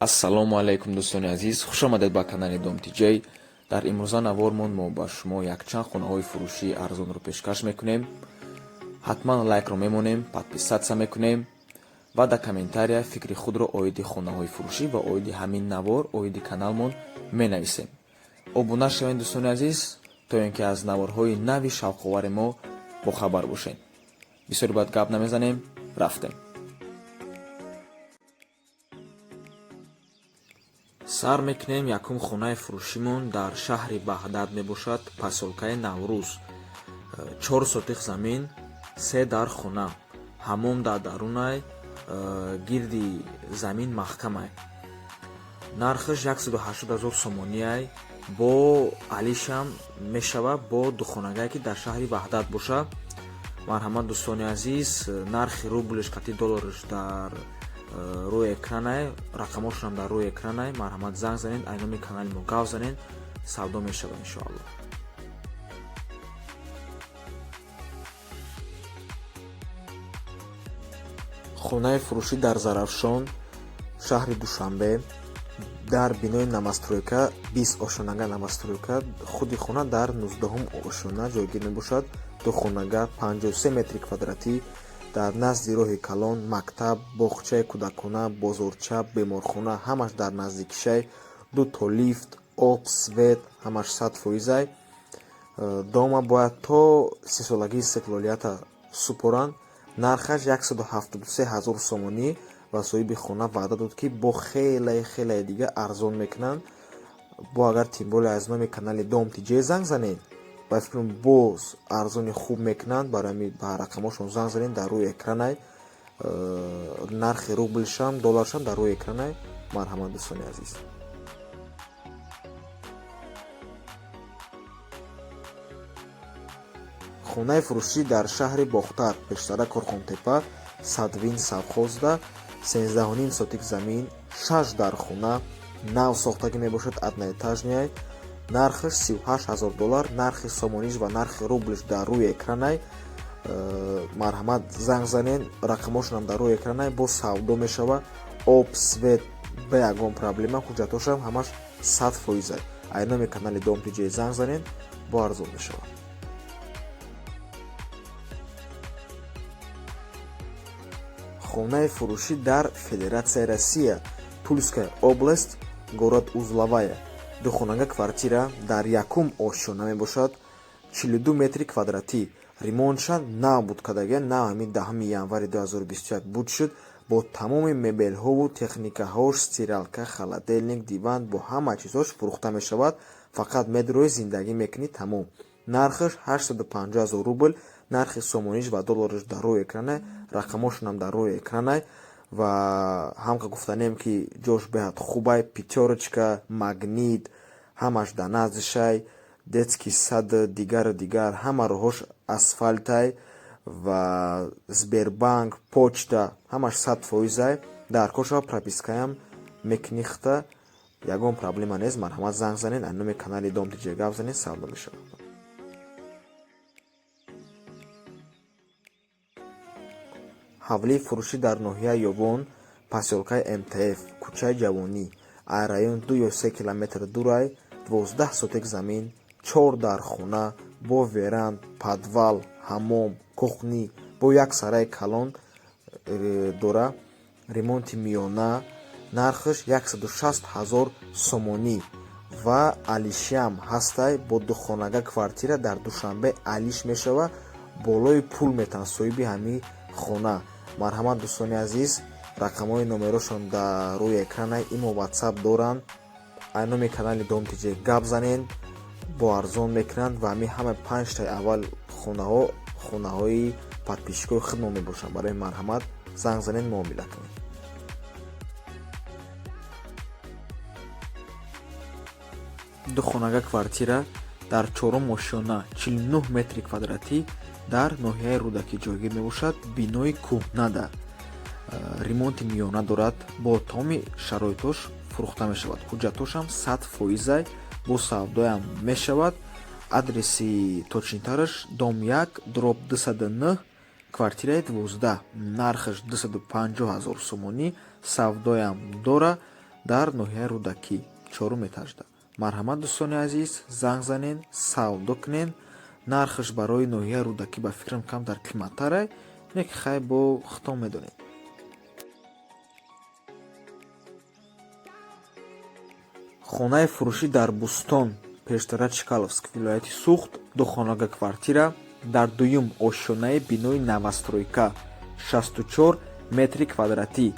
ассалому алайкум дӯстони азиз, хушомадед ба канали Dom TJ. дар имрӯза навормон мо ба шумо якчанд хонаҳои фурӯшии арзонро пешкаш мекунем. ҳатман лайкро мемонем, подписатсия мекунем ва дар комментария фикри худро оиди хонаҳои фурӯшӣ ва оиди ҳамин навор, оиди каналмон менависем. обуна шавед дӯстони азиз, то ин ки аз наворҳои нави шавқовари мо бохабар бошед. бисёр бад гап намезанем, рафтем. сар мекунем якум хонаи фурӯшимон дар шаҳри Баҳдад мебошад, посёлкаи Наврӯз. 4 сотих замин, 3 дар хона, ҳамом дар дарунай, гирди замин маҳкамай. нархаш 180 000 сомонияй, бо алишам мешава, бо духонагае ки дар шаҳри Баҳдад боша. марҳамат дӯстони азиз, нархи рублиш қати доллариш дар рӯи экранай, рақамошонам дар рӯи экранай. марҳамат занг занед, айноми канали мо гав занед, савдо мешава иншоалло. хонаи фурӯшӣ дар Зарафшон, шаҳри Душанбе, дар бинои намастройка 20 ошонага намастройка. худи хона дар 19 ошона ҷойгир мебошад. ду хонага 53 метри квадратӣ дар назди роҳи калон, мактаб, боғчаи кӯдакона, бозорча, беморхона ҳамаш дар наздикишай. 2 то лифт, об, свет ҳамаш 100%. дома бояд то 30 солагии истиқлолията супоранд. нархаш 173 000 сомонӣ ва соҳиби хона ваъда дод ки бо хеле дига арзон мекунанд. бо агар тимболе аз номи канали Dom TJ занг занед, ба фикрам боз арзони хуб мекунанд. барои ба рақамошон занг занед, дар рӯи экранай. нархи рублишам, долларшам дар рӯи экранай. марҳамат дӯстони азиз. хонаи фурӯшӣ дар шаҳри Бохтар, пештара Корхонтепа, Садвин Савхозда, 13.5 сотик замин, 6 дар хона, нав сохтагӣ мебошад, одноэтажняй. нархаш 38 000 доллар, нархи сомониш ва нархи рублиш дар рӯи экранай. марҳамат занг занед, рақамошонам дар рӯи экранай, бо савдо мешава. об, свет ба ягон проблема, ҳуҷҷатошам ҳамаш 100%. айноми канали Dom TJ занг занед, бо арзон мешава. хонаи фурӯшӣ дар Федератсияи Россия, Тульская област, город Узловая. духонага квартира дар якум ошона мебошад, 42 метри квадратӣ. ремонтша нав буд кадаги, нав ҳамин 10 январи 2021 буд шуд, бо тамоми мебелҳову техникаҳош, стиралка, холодильник, диван, бо ҳама чизош фурӯхта мешавад. фақат медрои зиндагӣ мекунӣ, тамом. нархаш 850 000 рубл, нархи сомониш ва доллариш дар рӯи экранай, рақамошонам дар рӯи экранай. ва ҳамка гуфтанем ки ҷош беҳад хубай, пятёрочка, магнит ҳамаш дар наздишай, детский сад, дигар ҳама роҳош асфалтай ва Сбербанк, почта ҳамаш 100%. даркошава пропискаям мекунихта, ягон проблема нест. марҳамат занг занед, айноми канали Dom TJ гап занед, савдо мешавад. ҳавлии фурӯшӣ дар ноҳияи Ёбон, посёлкаи МТФ, кӯчаи Ҷавонӣ, айрайон 2 ё 3 километр дурай, 12 сотик замин, 4 дар хона, бо веранд, подвал, ҳамом, кухни, бо як сараи калон дора. ремонти миёна. нархаш 160 000 сомонӣ ва алишиам ҳастай. бо духонага квартира дар Душанбе алиш мешава, болои пул метан соҳиби ҳамин хона. марҳамат дӯстони азиз, рақамҳои номерошон дар рӯи экранай, имо WhatsApp доранд. айноми канали Dom TJ гап занед, бо арзон мекунанд ва ҳамин ҳама 5 таи аввал хонаҳои подписчикои худ мо мебошанд. барои марҳамат занг занед, муомила кунед. духонага квартира дар 4 ошона, 49 метри квадратӣ дар ноҳияи Рӯдакӣ ҷойгир мебошад. бинои кӯҳнада. ремонти миёна дорад, бо тамоми шароитош фурӯхта мешавад. ҳуҷҷатошам 100%. бо савдоям мешавад. адреси точнитараш Дом 1 дроб 209, квартираи 12. нархаш 250 000 сомонӣ. савдоям дора. дар ноҳияи рӯдакӣ 4 этажда. Марҳамат дӯстони азиз, занг занен, савдо кунен. Нархаш барои ноҳияи рӯдакӣ ба фикрам камтар қиматтаре, лекин хай бо худтон медонед. хонаи фурӯшӣ дар Бустон, пештара Чкаловск, вилояти Сухт, духонага квартира дар дуюм ошёнаи бинои навастройка 64 метри квадратӣ.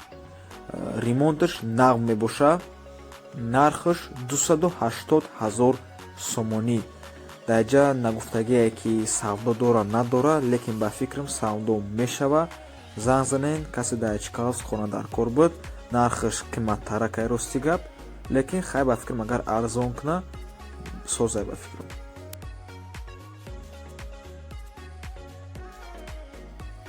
Ремонташ нав мебошад. Нархаш 280 000 сомонӣ. дар ҷа нагуфтагие ки савдо дора надора, лекин ба фикрам савдо мешава. Занг занен, касе дар Чкаловск хона дар кор буд. Нархаш қиматтаракай рости гап, лекин хай ба фикрам агар арзон куна созай ба фикрам.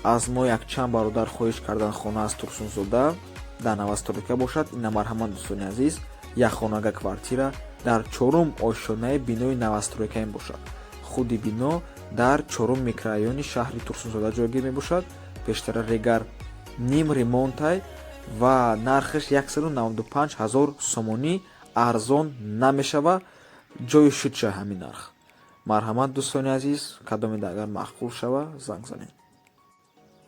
аз мо якчанд бародар хоҳиш кардан хона аз Турсунзода дар навастройка бошад. ина марҳамат дӯстони азиз, якхонага квартира дар 4 ошонаи бинои навастройка мебошад. худи бино дар 4 микрорайони шаҳри Турсунзода ҷойгир мебошад. пештара регар ним ремонтай ва нархаш 195 000 сомонӣ. арзон намешава, ҷои шудша ҳамин нарх. марҳамат дӯстони азиз, кадомеда агар маъқул шава занг занед.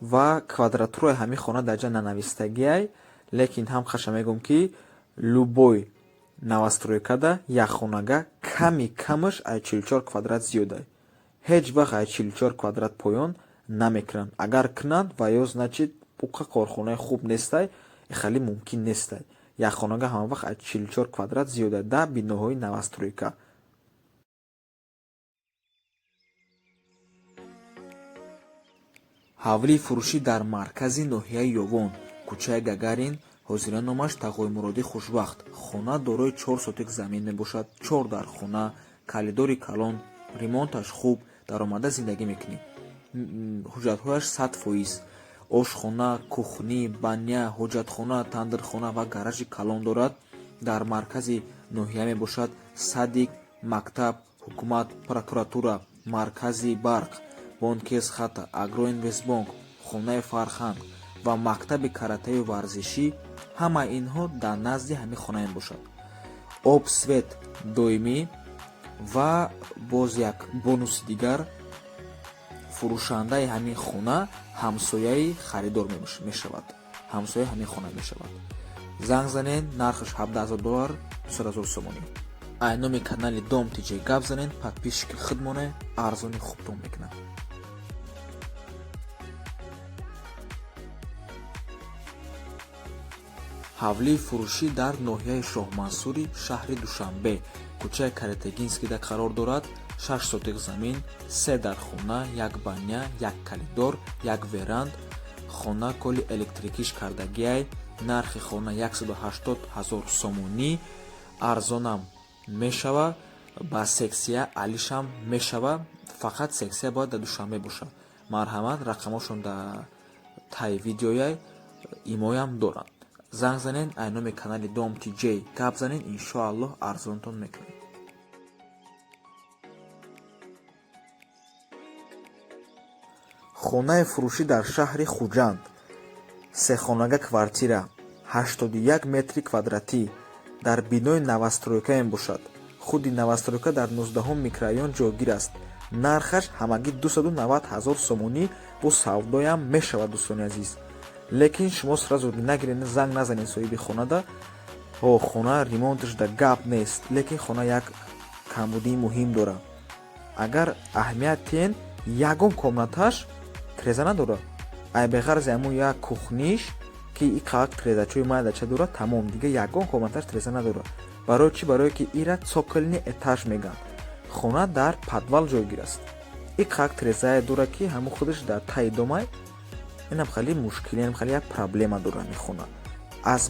ва квадратураи ҳамин хона дар ҷа нанавистагиай, лекин ҳам хаша мегӯм ки любой навастройкада якхонага ками камаш ай 44 квадрат зиёдай. ҳеҷ вақт ай 44 квадрат поён намекунанд. агар кунанд ва ё значит уқа корхонаи хуб нестай, хеле мумкин нестай. якхонага ҳама вақт ай 44 квадрат зиёда дар биноҳои навастройка. ҳавлии фурӯшӣ дар маркази ноҳияи Ёвон, кӯчаи Гагарин, ҳозира номаш Тағоимуроди Хушбахт. хона дорои 4 сотик замин мебошад. 4 дар хона, калидори калон, ремонташ хуб, даромада зиндагӣ мекунӣ. ҳуҷҷатҳояш 100%. ошхона, кухнӣ, баня, ҳоҷатхона, тандирхона ва гаражи калон дорад. дар маркази ноҳия мебошад садик, мактаб, ҳукумат, прокуратура, маркази барқ, бонкес хата, агроинвестбонк, хонаи фарханг ва мактаби каратею варзишӣ. ҳамаи инҳо дар назди ҳамин хона мебошад. об свет доимӣ ва боз як бонуси дигар, фурӯшандаи ҳамин хона ҳамсояи харидор мешавад. ҳамсояи ҳамин хона мешавад. занг занен, нархаш $17,000 200 000 сомонӣ. ай номи канали Дом TJ гап занен, подписчики худмоне арзони хубтон мекунад. ҳавлии фурӯшӣ дар ноҳияи Шоҳмансури шаҳри Душанбе, кӯчаи Каратегинскида қарор дорад. 6 сотик замин, 3 дар хона, 1 баня, 1 калидор, 1 веранд, хона коли электрикиш кардагиай. нархи хона 180 000 сомонӣ. арзонам мешава, ба сексия алишам мешава. фақат сексия бояд дар Душанбе бошад. марҳамат, рақамошон дар таи видеояй имоям доранд. занг занен, ай номи канали Дом TJ гап занен, иншоаллоҳ арзонтон мекунем. хонаи фурӯшӣ дар шаҳри Хуҷанд, сехонага квартира 81 метри квадратӣ дар бинои навастройка мебошад. худи навастройка дар 19 микрорайон ҷойгир аст. нархаш ҳамагӣ 290 000 сомонӣ. бо савдоям мешавад дӯстони азиз. лекин шумо сразу нагирен, занг назанед соҳиби хонада. хона ремонташ да гап нест, лекин хона як камбудии муҳим дорад. агар аҳамият тиҳен, ягон комнаташ треза надорад. ай беғарзи ҳамун як кухниш ки иқак трезачои майдача дорад, тамом, дига ягон комнаташ треза надорад. барои чӣ? барое ки ира цоколни этаж мегӯянд. хона дар подвал ҷойгир аст. иқак трезае дорад ки ҳамун худаш дар таи домай. инам хеле мушкил, инам хеле як проблема дорад ҳамин хона. аз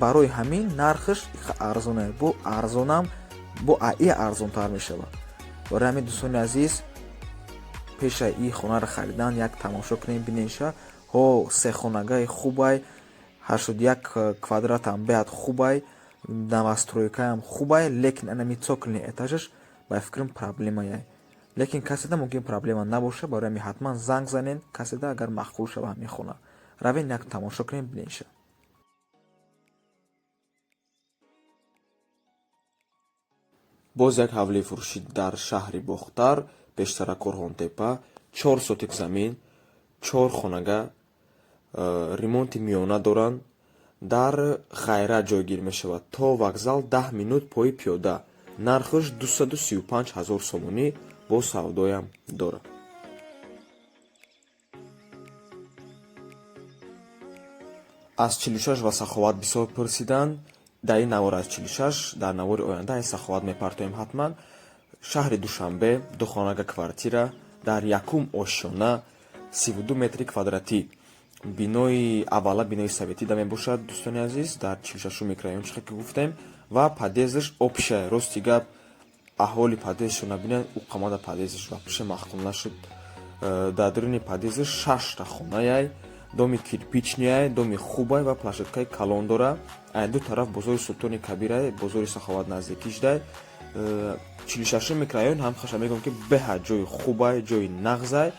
барои ҳамин нархаш арзона. бо арзонам бо аи арзонтар мешавад. барои ҳамин дӯстони азиз, пеша ин хонаро харидан як тамошо кунем, бинеша сехонагаи хубай, 81 квадратам беяд хубай, навастройкаам хубай, лекин анами цоколни этажаш ба фикрам проблемаяй. лекин каседа мумкин проблема набоша. барои ҳамин ҳатман занг занен, каседа агар махқул шава ҳамин хона. равен як тамошо кунем, бинеша. боз як ҳавлии фурӯшӣ дар шаҳри Бохтар, пештара Корҳонтепа, 4 сотик замин, 4 хонага, ремонти миёна доранд. Дар Ғайра ҷойгир мешавад. То вокзал 10 минут пои пиёда. Нархаш 235 000 сомонӣ бо савдоям дорад. аз 46 ва саховат бисёр пурсиданд. дар ин навор аз 46 дар навори оянда аз саховат мепартоем ҳатман. шаҳри Душанбе, 2 хонага квартира дар якум ошёна, 32 метри квадратӣ. бинои аввала бинои советида мебошад, дӯстони азиз, дар 46 микрорайон чихе ки гуфтем, ва падезаш обшая. рости гап аҳоли падезашро набинанд, у қамада падезаш вапше махкум нашуд. дар даруни падезаш 6 хонаяй, доми кирпичнияй, доми хубай ва плашадкаи калон дора. ай ду тараф бозори Султони Кабирай, бозори Саховат наздикишдай. 46 микрорайон ҳам хаша мегӯям ки беҳа ҷои хубай, ҷои нағзай.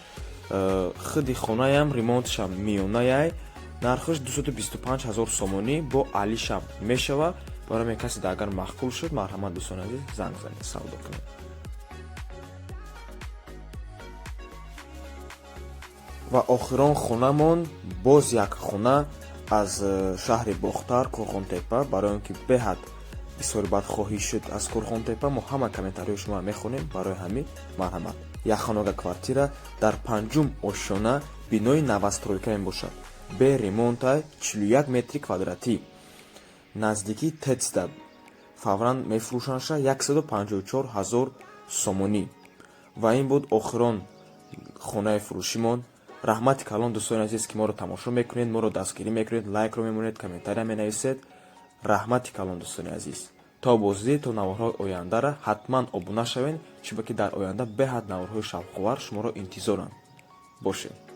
худи хонаям ремонтшам миёнаяй. нархаш 225 000 сомонӣ бо алишам мешава. барои касе да агар махкул шуд, марҳамат дӯстони азиз, занг занед, савдо кунед. ва охирон хонамон боз як хона аз шаҳри Бохтар, Корҳонтепа. барои он ки беҳад бисёри бадхоҳӣ шуд аз Корҳонтепа, мо ҳама комментариҳои шумо мехонем. барои ҳамин марҳамат. як хонага квартира дар 5 ошона, бинои навастройка мебошад. бе ремонтай, 41 метри квадратӣ. наздики тецда фавран мефурӯшанша 154 000 сомонӣ. ва ин буд охирон хонаи фурӯшимон. раҳмати калон дӯстони азиз ки моро тамошо мекунед, моро дастгирӣ мекунед, лайкро мемонед, комментария менависед. раҳмати калон дӯстони азиз. то бозидид, то наворҳои ояндара ҳатман обуна шавед, чунки дар оянда беҳад наворҳои шавқовар шуморо интизоранд. бошед.